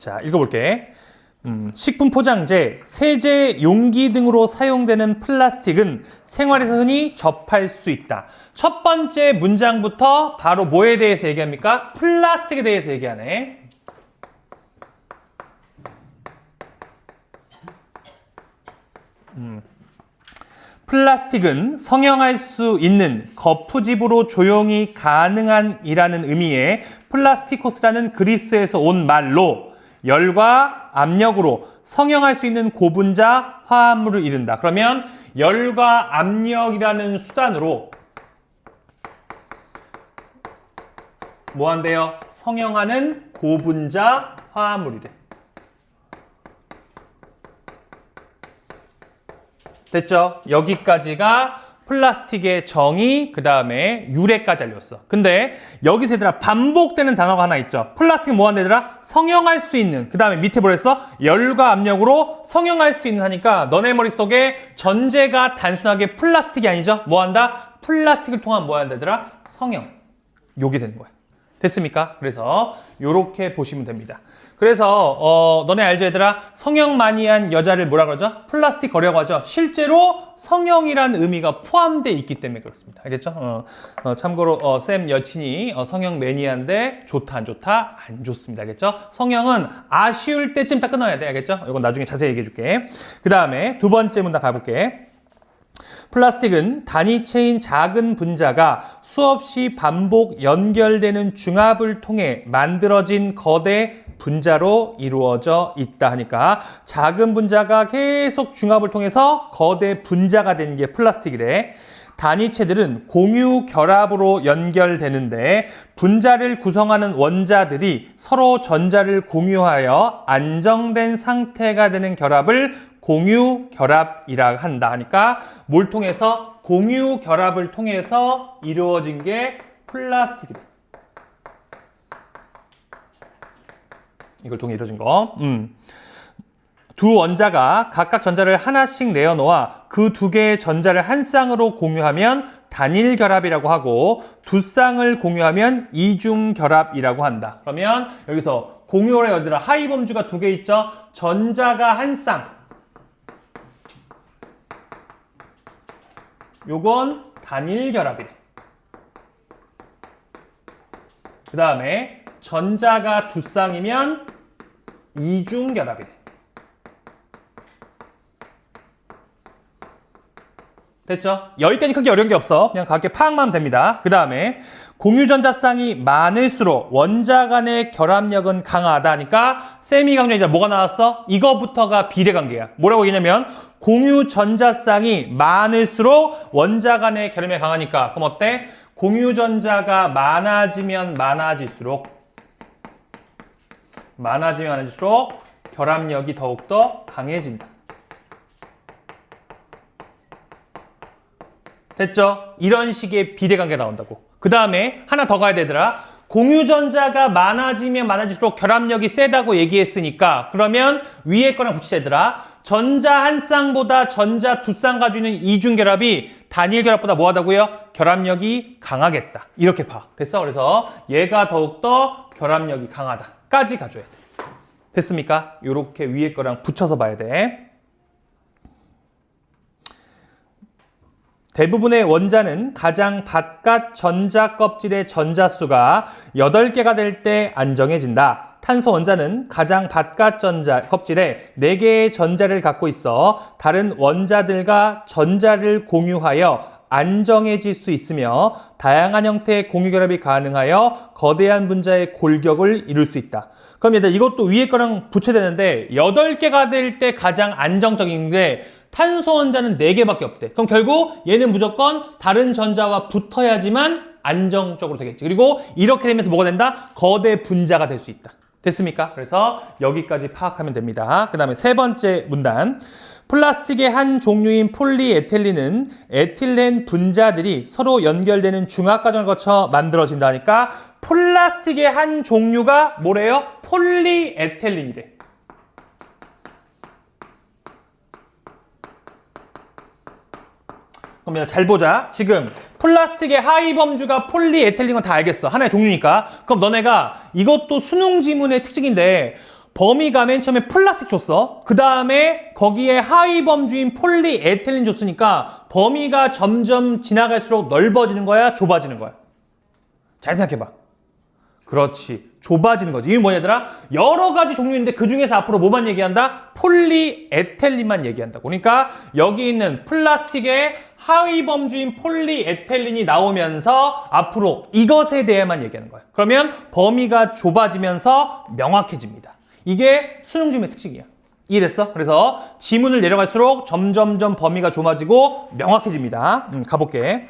자, 읽어볼게. 식품 포장재, 세제, 용기 등으로 사용되는 플라스틱은 생활에서 흔히 접할 수 있다. 첫 번째 문장부터 바로 뭐에 대해서 얘기합니까? 플라스틱에 대해서 얘기하네. 플라스틱은 성형할 수 있는 거푸집으로 조용히 가능한 이라는 의미의 플라스티코스라는 그리스에서 온 말로 열과 압력으로 성형할 수 있는 고분자 화합물을 이른다. 그러면 열과 압력이라는 수단으로 뭐 한대요? 성형하는 고분자 화합물이래. 됐죠? 여기까지가 플라스틱의 정의, 그 다음에 유래까지 알렸어. 근데 여기서 얘들아 반복되는 단어가 하나 있죠. 플라스틱 뭐 한다 얘들아? 성형할 수 있는. 그 다음에 밑에 뭐랬어? 열과 압력으로 성형할 수 있는 하니까 너네 머릿속에 전제가 단순하게 플라스틱이 아니죠? 뭐 한다? 플라스틱을 통한 뭐 한다 얘들아? 성형. 요게 되는 거야. 됐습니까? 그래서 요렇게 보시면 됩니다. 그래서 너네 알죠 얘들아? 성형 많이 한 여자를 뭐라 그러죠? 플라스틱 거려고 하죠. 실제로 성형이라는 의미가 포함되어 있기 때문에 그렇습니다. 알겠죠? 참고로 쌤 여친이 성형 매니아인데 좋다 안 좋다? 안 좋습니다. 알겠죠? 성형은 아쉬울 때쯤 딱 끊어야 돼. 알겠죠? 이건 나중에 자세히 얘기해 줄게. 그 다음에 두 번째 문단 가볼게. 플라스틱은 단위체인 작은 분자가 수없이 반복 연결되는 중합을 통해 만들어진 거대 분자로 이루어져 있다 하니까 작은 분자가 계속 중합을 통해서 거대 분자가 되는 게 플라스틱이래. 단위체들은 공유 결합으로 연결되는데 분자를 구성하는 원자들이 서로 전자를 공유하여 안정된 상태가 되는 결합을 공유 결합이라 한다 하니까 뭘 통해서? 공유 결합을 통해서 이루어진 게 플라스틱이다. 이걸 통해 이루어진 거. 두 원자가 각각 전자를 하나씩 내어놓아 그 두 개의 전자를 한 쌍으로 공유하면 단일 결합이라고 하고 두 쌍을 공유하면 이중 결합이라고 한다. 그러면 여기서 공유를 얘들아 하위 범주가 두 개 있죠? 전자가 한 쌍. 요건 단일 결합이래. 그 다음에 전자가 두 쌍이면 이중 결합이래. 됐죠? 여기까지 크게 어려운 게 없어. 그냥 가볍게 파악만 하면 됩니다. 그 다음에 공유전자쌍이 많을수록 원자 간의 결합력은 강하다 하니까 쌤이 강조하자 뭐가 나왔어? 이거부터가 비례관계야. 뭐라고 얘기냐면 공유전자쌍이 많을수록 원자 간의 결합력이 강하니까 그럼 어때? 공유전자가 많아지면 많아질수록 결합력이 더욱더 강해진다. 됐죠? 이런 식의 비례관계가 나온다고. 그 다음에 하나 더 가야 되더라. 공유전자가 많아지면 많아질수록 결합력이 세다고 얘기했으니까 그러면 위에 거랑 붙이자 얘들아. 전자 한 쌍보다 전자 두 쌍 가지고 있는 이중결합이 단일 결합보다 뭐하다고요? 결합력이 강하겠다. 이렇게 봐. 됐어? 그래서 얘가 더욱더 결합력이 강하다까지 가져야 돼. 됐습니까? 이렇게 위에 거랑 붙여서 봐야 돼. 대부분의 원자는 가장 바깥 전자 껍질의 전자수가 8개가 될 때 안정해진다. 탄소 원자는 가장 바깥 전자 껍질에 4개의 전자를 갖고 있어 다른 원자들과 전자를 공유하여 안정해질 수 있으며 다양한 형태의 공유 결합이 가능하여 거대한 분자의 골격을 이룰 수 있다. 그럼 얘들 이것도 위에 거랑 붙여야 되는데 8개가 될 때 가장 안정적인데 탄소 원자는 4개밖에 없대. 그럼 결국 얘는 무조건 다른 전자와 붙어야지만 안정적으로 되겠지. 그리고 이렇게 되면서 뭐가 된다? 거대 분자가 될 수 있다. 됐습니까? 그래서 여기까지 파악하면 됩니다. 그 다음에 세 번째 문단. 플라스틱의 한 종류인 폴리에틸렌은 에틸렌 분자들이 서로 연결되는 중합 과정을 거쳐 만들어진다니까 플라스틱의 한 종류가 뭐래요? 폴리에틸렌이래. 그럼 잘 보자. 지금 플라스틱의 하위 범주가 폴리에틸렌인 건 다 알겠어. 하나의 종류니까. 그럼 너네가 이것도 수능 지문의 특징인데 범위가 맨 처음에 플라스틱 줬어. 그 다음에 거기에 하위 범주인 폴리에틸린 줬으니까 범위가 점점 지나갈수록 넓어지는 거야, 좁아지는 거야? 잘 생각해봐. 그렇지. 좁아지는 거지. 이게 뭐냐더라? 여러 가지 종류인데 그 중에서 앞으로 뭐만 얘기한다? 폴리에틸린만 얘기한다고. 그러니까 여기 있는 플라스틱의 하위 범주인 폴리에틸린이 나오면서 앞으로 이것에 대해만 얘기하는 거야. 그러면 범위가 좁아지면서 명확해집니다. 이게 수능중의 특징이야. 이해됐어? 그래서 지문을 내려갈수록 점점점 범위가 좁아지고 명확해집니다. 가볼게.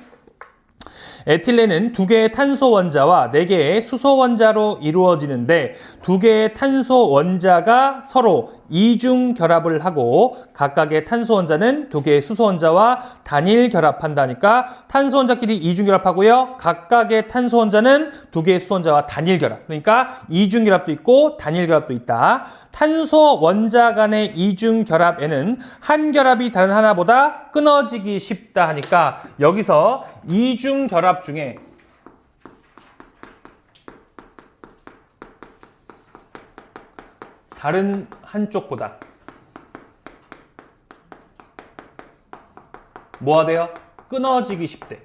에틸렌은 2개의 탄소 원자와 4개의 수소 원자로 이루어지는데 2개의 탄소 원자가 서로 이중 결합을 하고 각각의 탄소 원자는 2개의 수소 원자와 단일 결합한다니까 탄소 원자끼리 이중 결합하고요. 각각의 탄소 원자는 2개의 수소 원자와 단일 결합. 그러니까 이중 결합도 있고 단일 결합도 있다. 탄소 원자 간의 이중 결합에는 한 결합이 다른 하나보다 끊어지기 쉽다 하니까 여기서 이중 결합 중에 다른 한쪽보다 뭐가 돼요? 끊어지기 쉽대.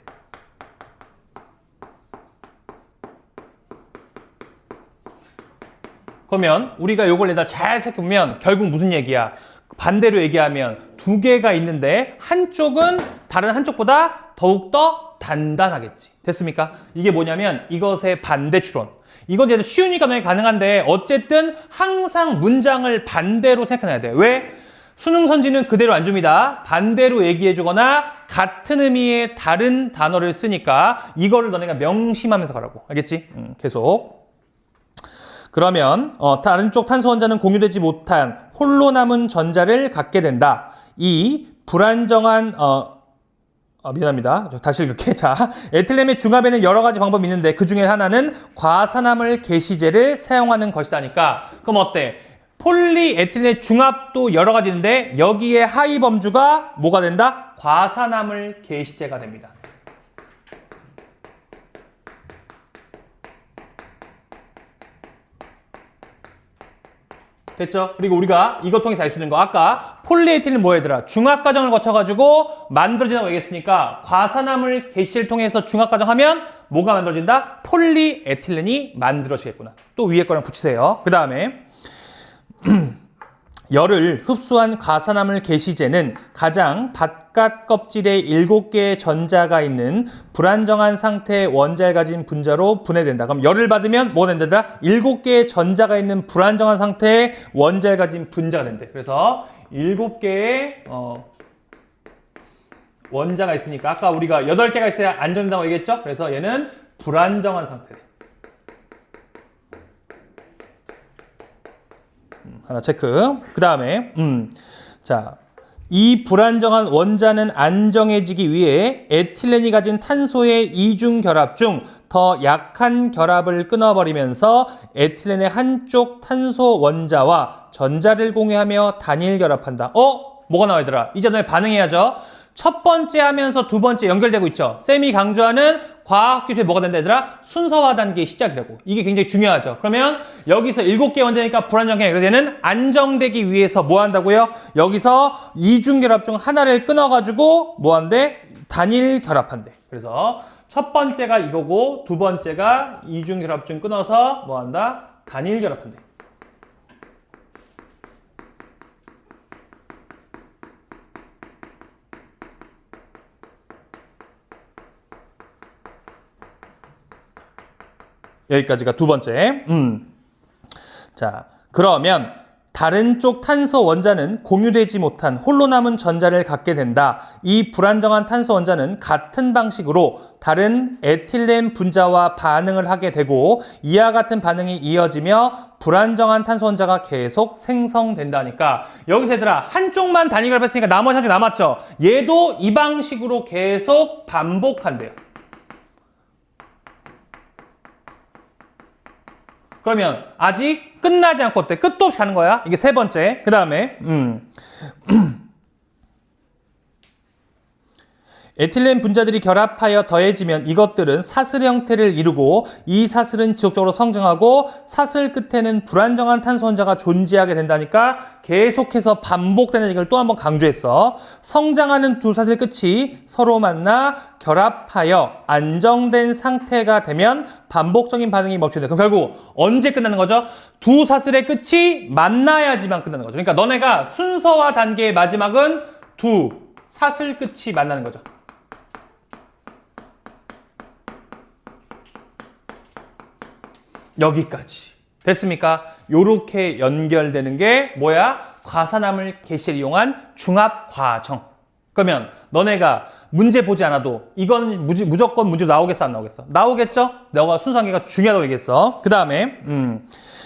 그러면 우리가 요걸 내다 잘 살펴보면 결국 무슨 얘기야? 반대로 얘기하면 2개가 있는데 한쪽은 다른 한쪽보다 더욱더 단단하겠지. 됐습니까? 이게 뭐냐면 이것의 반대 추론. 이건 이제 쉬우니까 너희 가능한데 어쨌든 항상 문장을 반대로 생각해놔야 돼. 왜? 수능 선지는 그대로 안 줍니다. 반대로 얘기해주거나 같은 의미의 다른 단어를 쓰니까 이거를 너네가 명심하면서 가라고. 알겠지? 계속. 그러면 다른 쪽 탄소 원자는 공유되지 못한 홀로 남은 전자를 갖게 된다. 이 불안정한 미안합니다. 다시 읽을게. 자, 에틸렌의 중합에는 여러 가지 방법이 있는데 그 중에 하나는 과산화물 게시제를 사용하는 것이다니까. 그럼 어때? 폴리에틸렌의 중합도 여러 가지 있는데 여기에 하위 범주가 뭐가 된다? 과산화물 게시제가 됩니다. 됐죠? 그리고 우리가 이것 통해서 알 수 있는 거 아까 폴리에틸렌은 뭐 얘들아? 중합 과정을 거쳐가지고 만들어진다고 얘기했으니까 과산화물 게시를 통해서 중합 과정하면 뭐가 만들어진다? 폴리에틸렌이 만들어지겠구나. 또 위에 거랑 붙이세요. 그 다음에 열을 흡수한 과산화물 게시제는 가장 바깥 껍질에 7개의 전자가 있는 불안정한 상태의 원자를 가진 분자로 분해된다. 그럼 열을 받으면 뭐가 된다? 7개의 전자가 있는 불안정한 상태의 원자를 가진 분자가 된대. 그래서 7개의 원자가 있으니까 아까 우리가 8개가 있어야 안정된다고 얘기했죠? 그래서 얘는 불안정한 상태. 하나 체크. 그 다음에 자, 이 불안정한 원자는 안정해지기 위해 에틸렌이 가진 탄소의 이중 결합 중 더 약한 결합을 끊어버리면서 에틸렌의 한쪽 탄소 원자와 전자를 공유하며 단일 결합한다. 뭐가 나와 얘들아? 이제 너희 반응해야죠. 첫 번째 하면서 두 번째 연결되고 있죠. 쌤이 강조하는 과학기술에 뭐가 된다 얘들아? 순서화 단계의 시작이라고. 이게 굉장히 중요하죠. 그러면 여기서 7개 원자니까 불안정해. 그래서 얘는 안정되기 위해서 뭐 한다고요? 여기서 이중결합 중 하나를 끊어가지고 뭐 한대? 단일 결합한대. 그래서 첫 번째가 이거고 두 번째가 이중결합 중 끊어서 뭐 한다? 단일 결합한대. 여기까지가 두 번째. 자, 그러면 다른 쪽 탄소 원자는 공유되지 못한 홀로 남은 전자를 갖게 된다. 이 불안정한 탄소 원자는 같은 방식으로 다른 에틸렌 분자와 반응을 하게 되고 이와 같은 반응이 이어지며 불안정한 탄소 원자가 계속 생성된다니까. 여기서 얘들아 한쪽만 단일 결합했으니까 나머지 한쪽 남았죠. 얘도 이 방식으로 계속 반복한대요. 그러면 아직 끝나지 않고 어때? 끝도 없이 가는 거야. 이게 세 번째. 그 다음에 에틸렌 분자들이 결합하여 더해지면 이것들은 사슬 형태를 이루고 이 사슬은 지속적으로 성장하고 사슬 끝에는 불안정한 탄소 혼자가 존재하게 된다니까 계속해서 반복되는 얘기를 또 한 번 강조했어. 성장하는 두 사슬 끝이 서로 만나 결합하여 안정된 상태가 되면 반복적인 반응이 멈추게 돼. 그럼 결국 언제 끝나는 거죠? 두 사슬의 끝이 만나야지만 끝나는 거죠. 그러니까 너네가 순서와 단계의 마지막은 두 사슬 끝이 만나는 거죠. 여기까지. 됐습니까? 요렇게 연결되는 게 뭐야? 과산화물 개시를 이용한 중합 과정. 그러면 너네가 문제 보지 않아도 이건 무조건 문제 나오겠어, 안 나오겠어? 나오겠죠? 너가 순서관계가 중요하다고 얘기했어. 그 다음에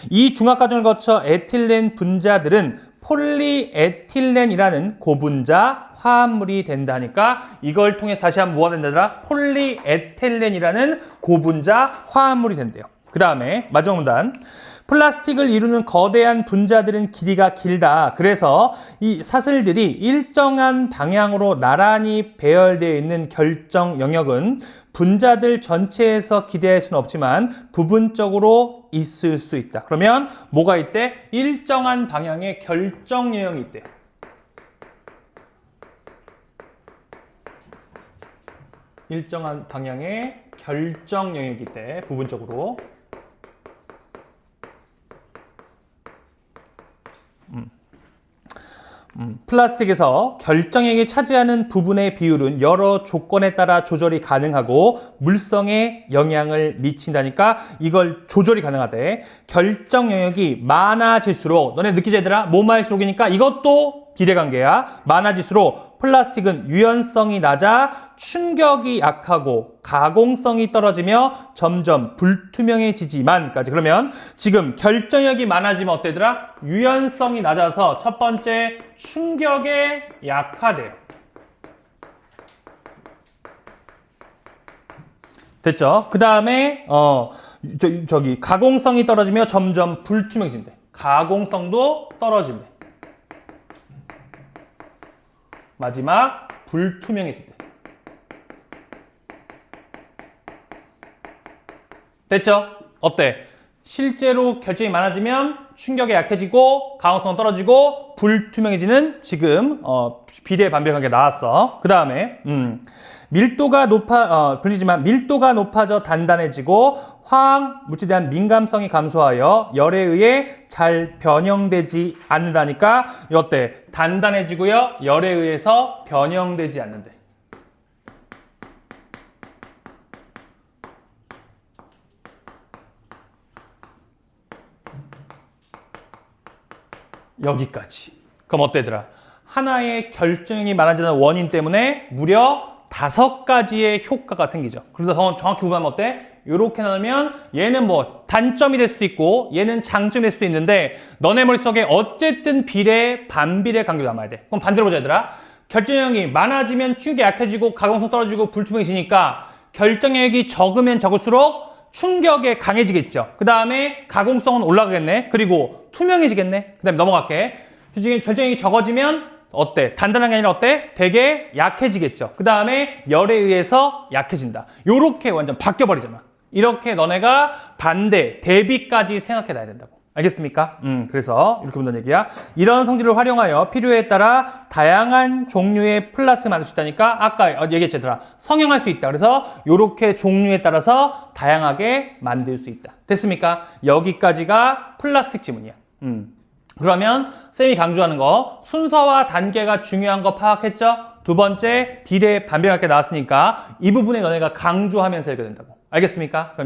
이 중합 과정을 거쳐 에틸렌 분자들은 폴리에틸렌이라는 고분자 화합물이 된다니까 이걸 통해서 다시 한번 뭐가 된다더라? 폴리에틸렌이라는 고분자 화합물이 된대요. 그 다음에 마지막 문단. 플라스틱을 이루는 거대한 분자들은 길이가 길다. 그래서 이 사슬들이 일정한 방향으로 나란히 배열되어 있는 결정 영역은 분자들 전체에서 기대할 수는 없지만 부분적으로 있을 수 있다. 그러면 뭐가 있대? 일정한 방향의 결정 영역이 있대. 일정한 방향의 결정 영역이 있대. 부분적으로. 플라스틱에서 결정액이 차지하는 부분의 비율은 여러 조건에 따라 조절이 가능하고 물성에 영향을 미친다니까 이걸 조절이 가능하대. 결정 영역이 많아질수록 너네 느끼지 얘들아? 뭐만일수록이니까 이것도 기대관계야. 많아질수록 플라스틱은 유연성이 낮아 충격이 약하고 가공성이 떨어지며 점점 불투명해지지만까지. 그러면 지금 결정력이 많아지면 어때더라? 유연성이 낮아서 첫 번째 충격에 약하대요. 됐죠? 그 다음에 가공성이 떨어지며 점점 불투명해진대. 가공성도 떨어진대. 마지막 불투명해진대. 됐죠? 어때? 실제로 결정이 많아지면 충격에 약해지고 가공성 떨어지고 불투명해지는 지금 비례 반비례 관계 나왔어. 그 다음에 밀도가 높아져 단단해지고 화학 물질에 대한 민감성이 감소하여 열에 의해 잘 변형되지 않는다니까 어때? 단단해지고요. 열에 의해서 변형되지 않는데. 여기까지. 그럼 어때더라? 하나의 결정이 많아지는 원인 때문에 무려 5가지의 효과가 생기죠. 그래서 정확히 구분하면 어때? 이렇게 나누면 얘는 뭐 단점이 될 수도 있고 얘는 장점이 될 수도 있는데 너네 머릿속에 어쨌든 비례, 반비례 관계가 남아야 돼. 그럼 반대로 보자 얘들아. 결정력이 많아지면 충격이 약해지고 가공성 떨어지고 불투명해지니까 결정력이 적으면 적을수록 충격에 강해지겠죠. 그 다음에 가공성은 올라가겠네. 그리고 투명해지겠네. 그 다음에 넘어갈게. 결정력이 적어지면 어때? 단단한 게 아니라 어때? 되게 약해지겠죠. 그 다음에 열에 의해서 약해진다. 요렇게 완전 바뀌어버리잖아. 이렇게 너네가 반대, 대비까지 생각해놔야 된다고. 알겠습니까? 그래서 이렇게 본다는 얘기야. 이런 성질을 활용하여 필요에 따라 다양한 종류의 플라스틱을 만들 수 있다니까 아까 얘기했잖아. 성형할 수 있다. 그래서 이렇게 종류에 따라서 다양하게 만들 수 있다. 됐습니까? 여기까지가 플라스틱 지문이야. 그러면 쌤이 강조하는 거 순서와 단계가 중요한 거 파악했죠? 두 번째 비례 반비례 관계 나왔으니까 이 부분에 너네가 강조하면서 읽어야 된다고. 알겠습니까? 그럼